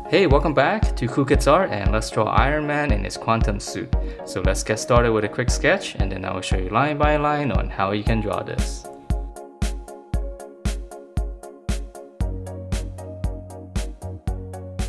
Hey, welcome back to Cool Kids Art, and let's draw Iron Man in his quantum suit. So let's get started with a quick sketch, and then I will show you line by line on how you can draw this.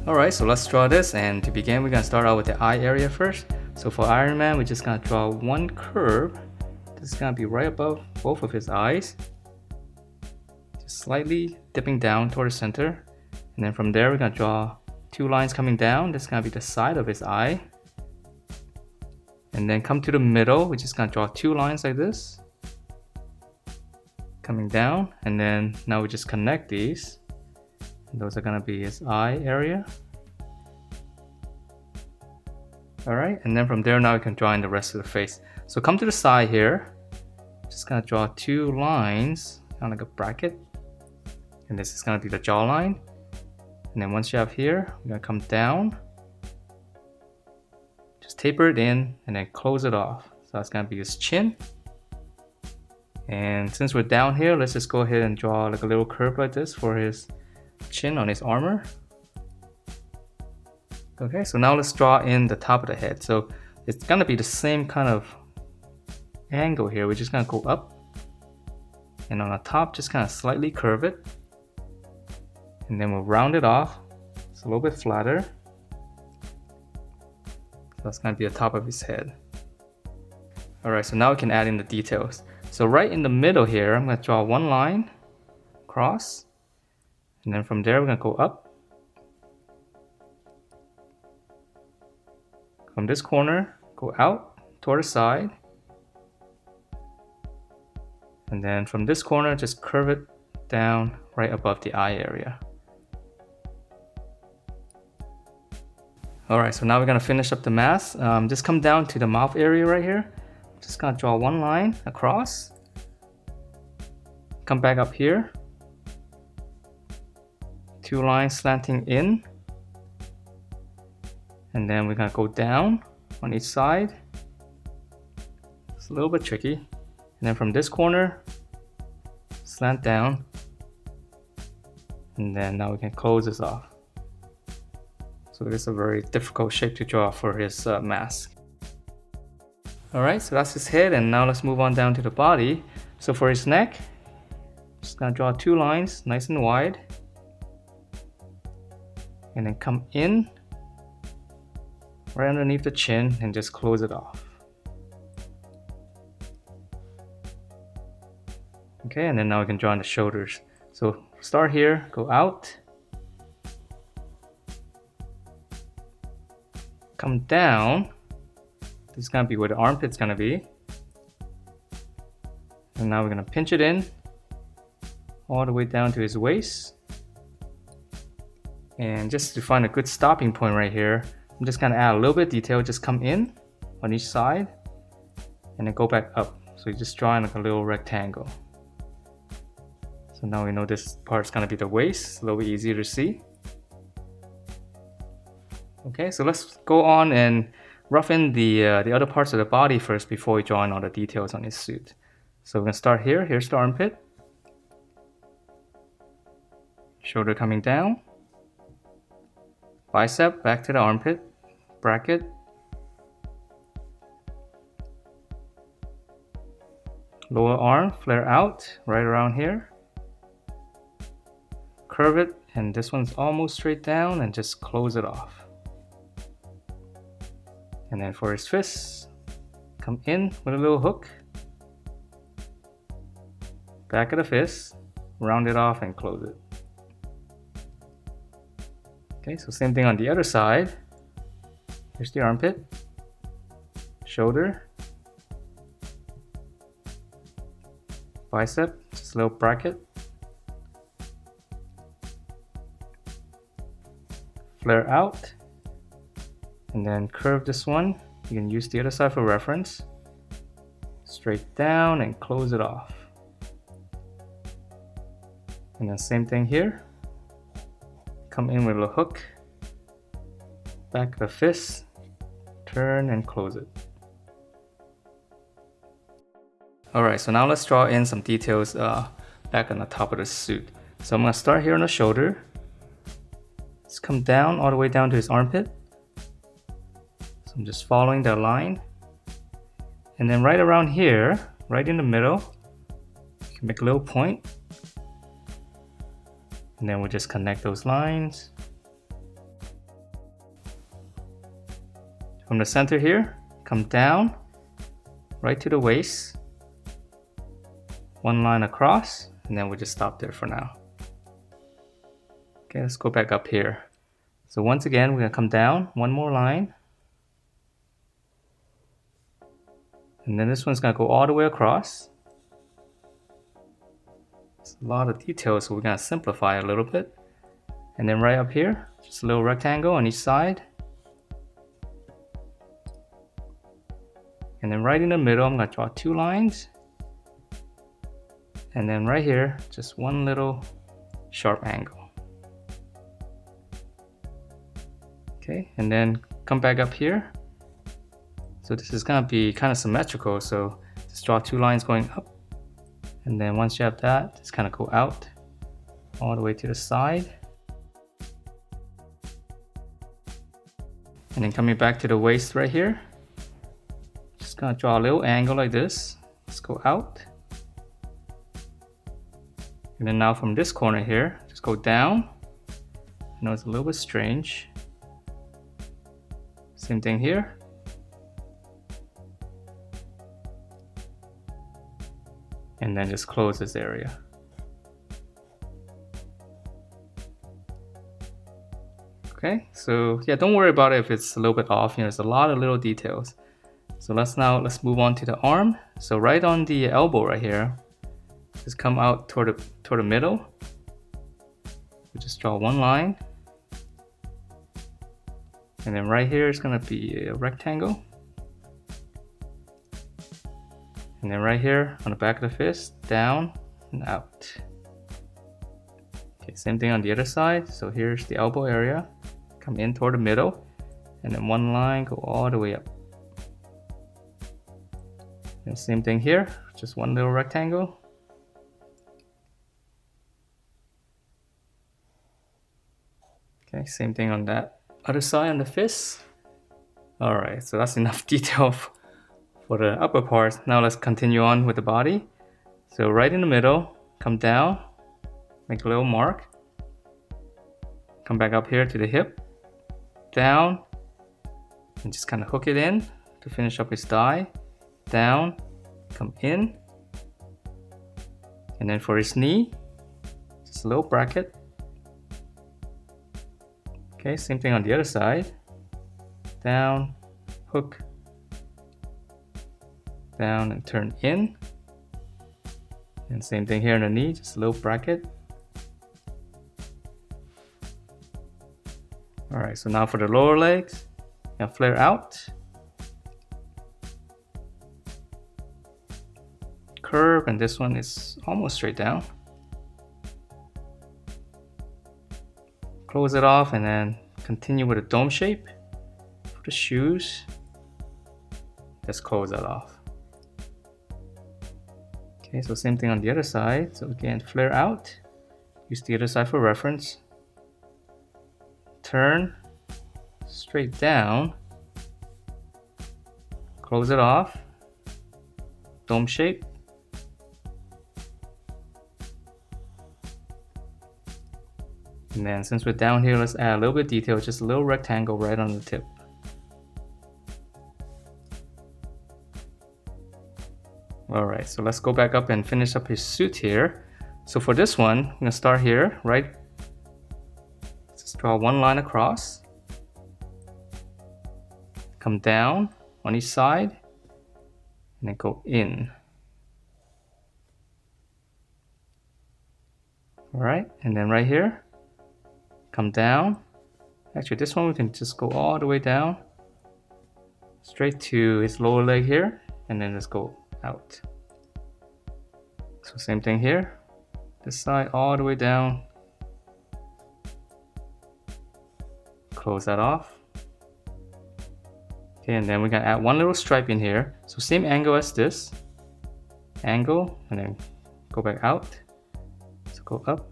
Alright, so let's draw this, and to begin we're going to start out with the eye area first. So for Iron Man, we're just going to draw one curve. This is going to be right above both of his eyes. Just slightly dipping down toward the center. And then from there we're going to draw two lines coming down. This is going to be the side of his eye. And then come to the middle, we're just going to draw two lines like this. Coming down, and then now we just connect these. And those are going to be his eye area. Alright, and then from there now we can draw in the rest of the face. So come to the side here. Just going to draw two lines, kind of like a bracket. And this is going to be the jawline. And then once you have here, we're going to come down. Just taper it in and then close it off. So that's going to be his chin. And since we're down here, let's just go ahead and draw like a little curve like this for his chin on his armor. Okay, so now let's draw in the top of the head. So it's going to be the same kind of angle here. We're just going to go up. And on the top, just kind of slightly curve it. And then we'll round it off. It's a little bit flatter. So that's going to be the top of his head. Alright, so now we can add in the details. So right in the middle here, I'm going to draw one line across. And then from there, we're going to go up. From this corner, go out toward the side. And then from this corner, just curve it down right above the eye area. Alright, so now we're going to finish up the mask. Just come down to the mouth area right here. Just going to draw one line across. Come back up here. Two lines slanting in. And then we're going to go down on each side. It's a little bit tricky. And then from this corner, slant down. And then now we can close this off. So it is a very difficult shape to draw for his mask. Alright, so that's his head, and now let's move on down to the body. So for his neck, just gonna draw two lines nice and wide. And then come in right underneath the chin and just close it off. Okay, and then now we can draw in the shoulders. So start here, go out. Come down. This is going to be where the armpit's going to be. And now we're going to pinch it in all the way down to his waist. And just to find a good stopping point right here, I'm just going to add a little bit of detail. Just come in on each side and then go back up. So you're just drawing like a little rectangle. So now we know this part's going to be the waist. It's a little bit easier to see. Okay, so let's go on and rough in the other parts of the body first before we draw in all the details on his suit. So we're going to start here. Here's the armpit. Shoulder coming down. Bicep back to the armpit. Bracket. Lower arm, flare out right around here. Curve it, and this one's almost straight down, and just close it off. And then for his fists, come in with a little hook. Back of the fist, round it off and close it. Okay, so same thing on the other side. Here's the armpit, shoulder, bicep, just a little bracket. Flare out. And then curve this one. You can use the other side for reference. Straight down and close it off. And then same thing here. Come in with a hook. Back of the fist. Turn and close it. Alright, so now let's draw in some details back on the top of the suit. So I'm going to start here on the shoulder. Just come down all the way down to his armpit. So I'm just following that line. And then right around here, right in the middle, you can make a little point. And then we'll just connect those lines. From the center here, come down, right to the waist. One line across, and then we'll just stop there for now. Okay, let's go back up here. So once again, we're gonna come down, one more line. And then this one's gonna go all the way across. It's a lot of details, so we're gonna simplify a little bit. And then right up here, just a little rectangle on each side. And then right in the middle, I'm gonna draw 2 lines. And then right here, just one little sharp angle. Okay, and then come back up here. So this is gonna be kind of symmetrical, so just draw 2 lines going up. And then once you have that, just kind of go out all the way to the side. And then coming back to the waist right here, just gonna draw a little angle like this. Let's go out. And then now from this corner here, just go down. I know it's a little bit strange. Same thing here. And then just close this area. Okay, so yeah, don't worry about it if it's a little bit off. You know, there's a lot of little details. So let's move on to the arm. So right on the elbow right here, just come out toward the middle. We just draw one line. And then right here is gonna be a rectangle. And then right here on the back of the fist, down and out. Okay, same thing on the other side. So here's the elbow area. Come in toward the middle. And then one line, go all the way up. And same thing here, just one little rectangle. Okay, same thing on that other side on the fist. Alright, so that's enough detail for the upper part. Now let's continue on with the body. So right in the middle, come down, make a little mark. Come back up here to the hip, down, and just kind of hook it in to finish up his thigh. Down, come in. And then for his knee, just a little bracket. Okay, same thing on the other side. Down, hook, down and turn in. And same thing here on the knee, just a little bracket. Alright, so now for the lower legs, now flare out. Curve, and this one is almost straight down. Close it off and then continue with a dome shape. For the shoes, just close that off. Okay, so same thing on the other side. So again, flare out. Use the other side for reference. Turn straight down. Close it off. Dome shape. And then since we're down here, let's add a little bit of detail, just a little rectangle right on the tip. Alright, so let's go back up and finish up his suit here. So for this one, I'm gonna start here, right? Just draw one line across. Come down on each side, and then go in. Alright, and then right here, come down. Actually, this one we can just go all the way down, straight to his lower leg here, and then just go out. So same thing here, this side all the way down. Close that off. Okay, and then we're gonna add one little stripe in here. So same angle as this. Angle, and then go back out. So go up.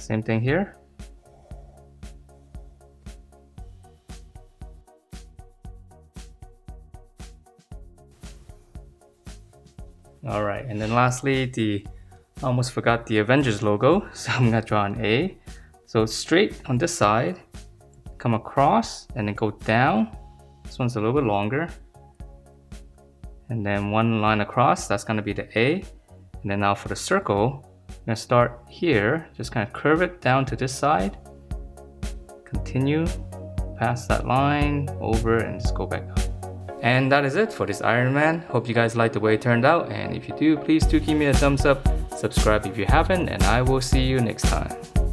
Same thing here. Alright, and then lastly, I almost forgot the Avengers logo, so I'm gonna draw an A. So straight on this side, come across, and then go down. This one's a little bit longer. And then one line across, that's gonna be the A. And then now for the circle, I'm gonna start here, just kind of curve it down to this side. Continue, past that line, over, and just go back up. And that is it for this Iron Man. Hope you guys liked the way it turned out, and if you do, please do give me a thumbs up, subscribe if you haven't, and I will see you next time.